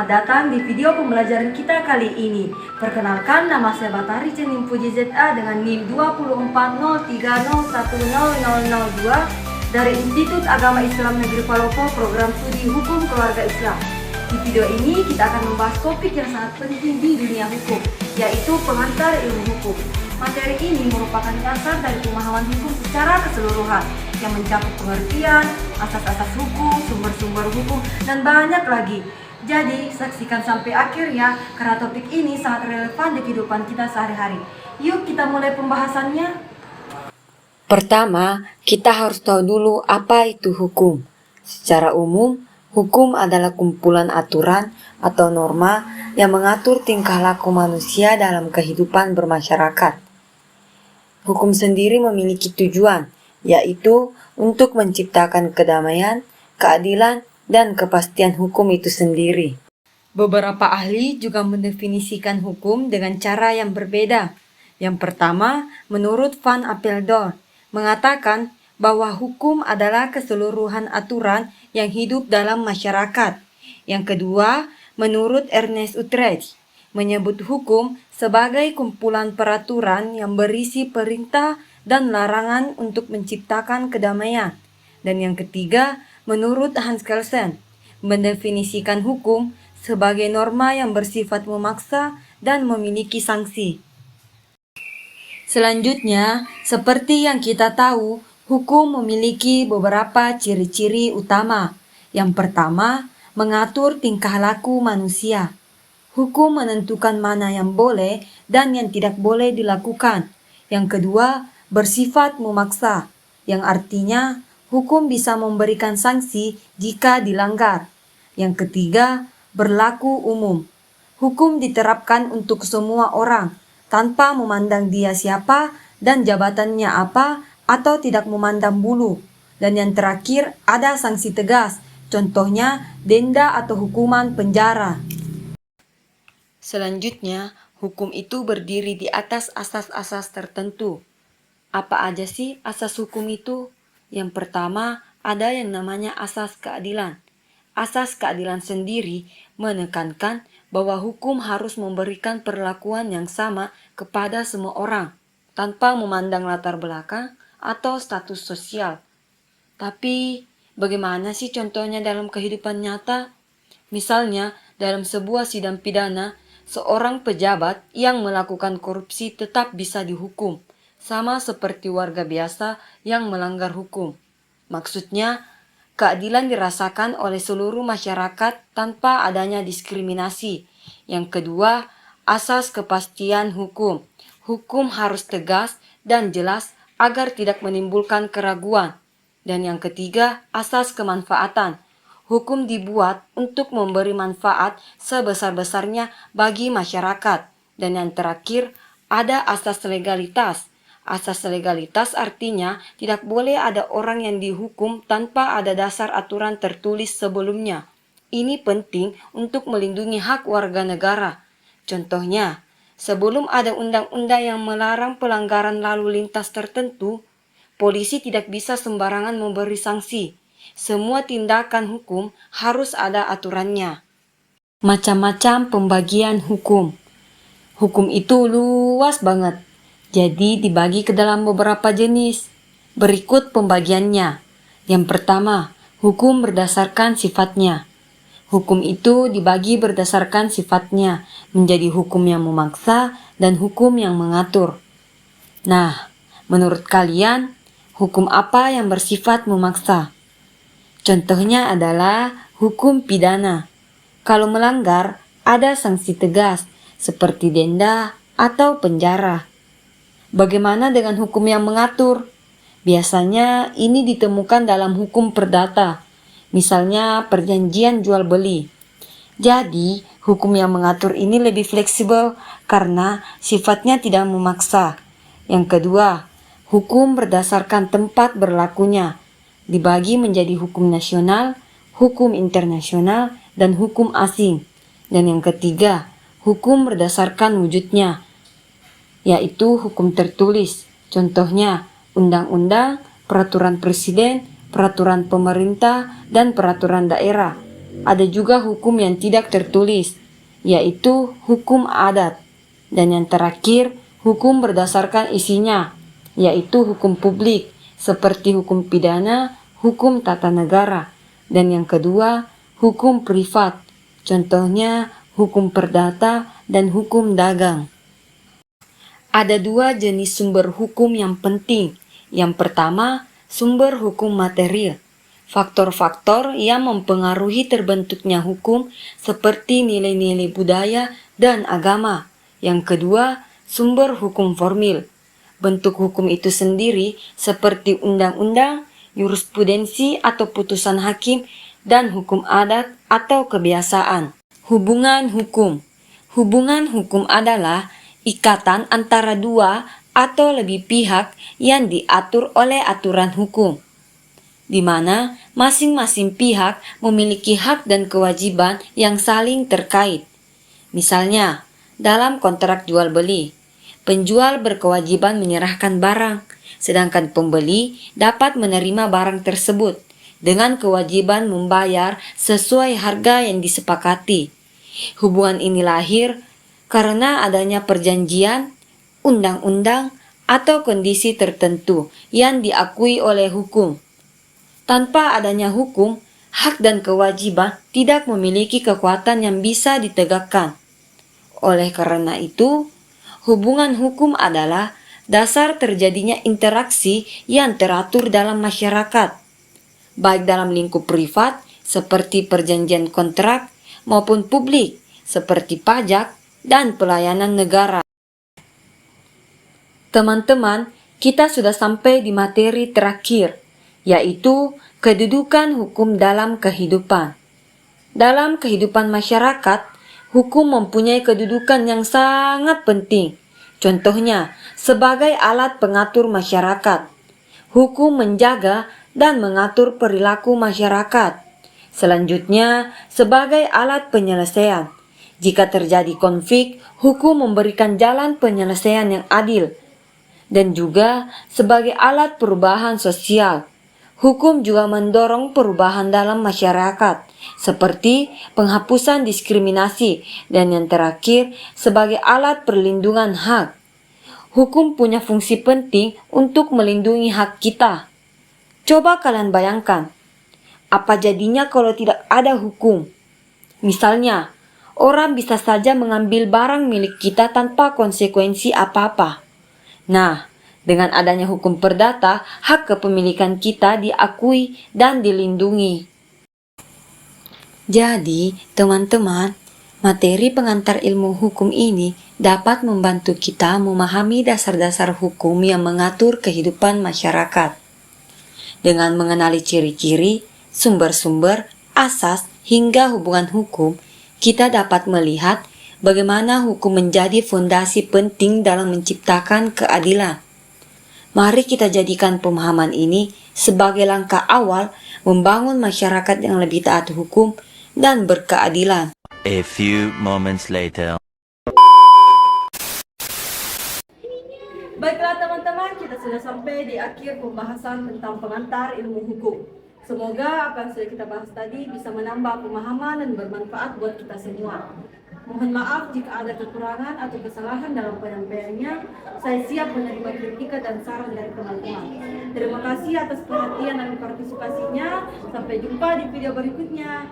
Selamat datang di video pembelajaran kita kali ini. Perkenalkan, nama saya Batari Cenim Puji ZA dengan NIM 24030301002 dari Institut Agama Islam Negeri Palopo, Program Studi Hukum Keluarga Islam. Di video ini kita akan membahas topik yang sangat penting di dunia hukum, yaitu pengantar ilmu hukum. Materi ini merupakan dasar dari pemahaman hukum secara keseluruhan yang mencakup pengertian, asas-asas hukum, sumber-sumber hukum, dan banyak lagi. Jadi, saksikan sampai akhir ya, karena topik ini sangat relevan di kehidupan kita sehari-hari. Yuk kita mulai pembahasannya. Pertama, kita harus tahu dulu apa itu hukum. Secara umum, hukum adalah kumpulan aturan atau norma yang mengatur tingkah laku manusia dalam kehidupan bermasyarakat. Hukum sendiri memiliki tujuan, yaitu untuk menciptakan kedamaian, keadilan, dan kepastian hukum itu sendiri. Beberapa ahli juga mendefinisikan hukum dengan cara yang berbeda. Yang pertama, menurut Van Apeldoorn, mengatakan bahwa hukum adalah keseluruhan aturan yang hidup dalam masyarakat. Yang kedua, menurut Ernest Utrecht, menyebut hukum sebagai kumpulan peraturan yang berisi perintah dan larangan untuk menciptakan kedamaian. Dan yang ketiga, menurut Hans Kelsen, mendefinisikan hukum sebagai norma yang bersifat memaksa dan memiliki sanksi. Selanjutnya, seperti yang kita tahu, hukum memiliki beberapa ciri-ciri utama. Yang pertama, mengatur tingkah laku manusia. Hukum menentukan mana yang boleh dan yang tidak boleh dilakukan. Yang kedua, bersifat memaksa, yang artinya hukum bisa memberikan sanksi jika dilanggar. Yang ketiga, berlaku umum. Hukum diterapkan untuk semua orang, tanpa memandang dia siapa dan jabatannya apa, atau tidak memandang bulu. Dan yang terakhir, ada sanksi tegas, contohnya denda atau hukuman penjara. Selanjutnya, hukum itu berdiri di atas asas-asas tertentu. Apa aja sih asas hukum itu? Yang pertama, ada yang namanya asas keadilan. Asas keadilan sendiri menekankan bahwa hukum harus memberikan perlakuan yang sama kepada semua orang, tanpa memandang latar belakang atau status sosial. Tapi, bagaimana sih contohnya dalam kehidupan nyata? Misalnya, dalam sebuah sidang pidana, seorang pejabat yang melakukan korupsi tetap bisa dihukum, sama seperti warga biasa yang melanggar hukum. Maksudnya, keadilan dirasakan oleh seluruh masyarakat tanpa adanya diskriminasi. Yang kedua, asas kepastian hukum. Hukum harus tegas dan jelas agar tidak menimbulkan keraguan. Dan yang ketiga, asas kemanfaatan. Hukum dibuat untuk memberi manfaat sebesar-besarnya bagi masyarakat. Dan yang terakhir, ada asas legalitas. Asas legalitas artinya tidak boleh ada orang yang dihukum tanpa ada dasar aturan tertulis sebelumnya. Ini penting untuk melindungi hak warga negara. Contohnya, sebelum ada undang-undang yang melarang pelanggaran lalu lintas tertentu, polisi tidak bisa sembarangan memberi sanksi. Semua tindakan hukum harus ada aturannya. Macam-macam pembagian hukum. Hukum itu luas banget. Jadi dibagi ke dalam beberapa jenis. Berikut pembagiannya. Yang pertama, hukum berdasarkan sifatnya. Hukum itu dibagi berdasarkan sifatnya menjadi hukum yang memaksa dan hukum yang mengatur. Nah, menurut kalian, hukum apa yang bersifat memaksa? Contohnya adalah hukum pidana. Kalau melanggar, ada sanksi tegas seperti denda atau penjara. Bagaimana dengan hukum yang mengatur? Biasanya ini ditemukan dalam hukum perdata, misalnya perjanjian jual beli. Jadi, hukum yang mengatur ini lebih fleksibel karena sifatnya tidak memaksa. Yang kedua, hukum berdasarkan tempat berlakunya. Dibagi menjadi hukum nasional, hukum internasional, dan hukum asing. Dan yang ketiga, hukum berdasarkan wujudnya, yaitu hukum tertulis. Contohnya, undang-undang, peraturan presiden, peraturan pemerintah, dan peraturan daerah. ada juga hukum yang tidak tertulis, yaitu hukum adat. Dan yang terakhir, hukum berdasarkan isinya, yaitu hukum publik, seperti hukum pidana, hukum tata negara. Dan yang kedua, hukum privat, contohnya hukum perdata dan hukum dagang. Ada dua jenis sumber hukum yang penting. Yang pertama, sumber hukum material. Faktor-faktor yang mempengaruhi terbentuknya hukum seperti nilai-nilai budaya dan agama. Yang kedua, sumber hukum formil. Bentuk hukum itu sendiri seperti undang-undang, jurisprudensi atau putusan hakim, dan hukum adat atau kebiasaan. Hubungan hukum. Hubungan hukum adalah ikatan antara dua atau lebih pihak yang diatur oleh aturan hukum, di mana masing-masing pihak memiliki hak dan kewajiban yang saling terkait. Misalnya, dalam kontrak jual beli, penjual berkewajiban menyerahkan barang, sedangkan pembeli dapat menerima barang tersebut dengan kewajiban membayar sesuai harga yang disepakati. Hubungan ini lahir karena adanya perjanjian, undang-undang, atau kondisi tertentu yang diakui oleh hukum. Tanpa adanya hukum, hak dan kewajiban tidak memiliki kekuatan yang bisa ditegakkan. Oleh karena itu, hubungan hukum adalah dasar terjadinya interaksi yang teratur dalam masyarakat, baik dalam lingkup privat seperti perjanjian kontrak maupun publik seperti pajak dan pelayanan negara. Teman-teman, kita sudah sampai di materi terakhir, yaitu kedudukan hukum dalam kehidupan. Dalam kehidupan masyarakat, hukum mempunyai kedudukan yang sangat penting. Contohnya, sebagai alat pengatur masyarakat, hukum menjaga dan mengatur perilaku masyarakat. Selanjutnya, sebagai alat penyelesaian. Jika terjadi konflik, hukum memberikan jalan penyelesaian yang adil. Dan juga sebagai alat perubahan sosial. Hukum juga mendorong perubahan dalam masyarakat, seperti penghapusan diskriminasi, dan yang terakhir sebagai alat perlindungan hak. Hukum punya fungsi penting untuk melindungi hak kita. Coba kalian bayangkan, apa jadinya kalau tidak ada hukum? Misalnya, orang bisa saja mengambil barang milik kita tanpa konsekuensi apa-apa. Nah, dengan adanya hukum perdata, hak kepemilikan kita diakui dan dilindungi. Jadi, teman-teman, materi pengantar ilmu hukum ini dapat membantu kita memahami dasar-dasar hukum yang mengatur kehidupan masyarakat. Dengan mengenali ciri-ciri, sumber-sumber, asas, hingga hubungan hukum, kita dapat melihat bagaimana hukum menjadi fondasi penting dalam menciptakan keadilan. Mari kita jadikan pemahaman ini sebagai langkah awal membangun masyarakat yang lebih taat hukum dan berkeadilan. A few moments later. Baiklah teman-teman, kita sudah sampai di akhir pembahasan tentang pengantar ilmu hukum. Semoga apa yang sudah kita bahas tadi bisa menambah pemahaman dan bermanfaat buat kita semua. Mohon maaf jika ada kekurangan atau kesalahan dalam penyampaiannya. Saya siap menerima kritikan dan saran dari teman-teman. Terima kasih atas perhatian dan partisipasinya. Sampai jumpa di video berikutnya.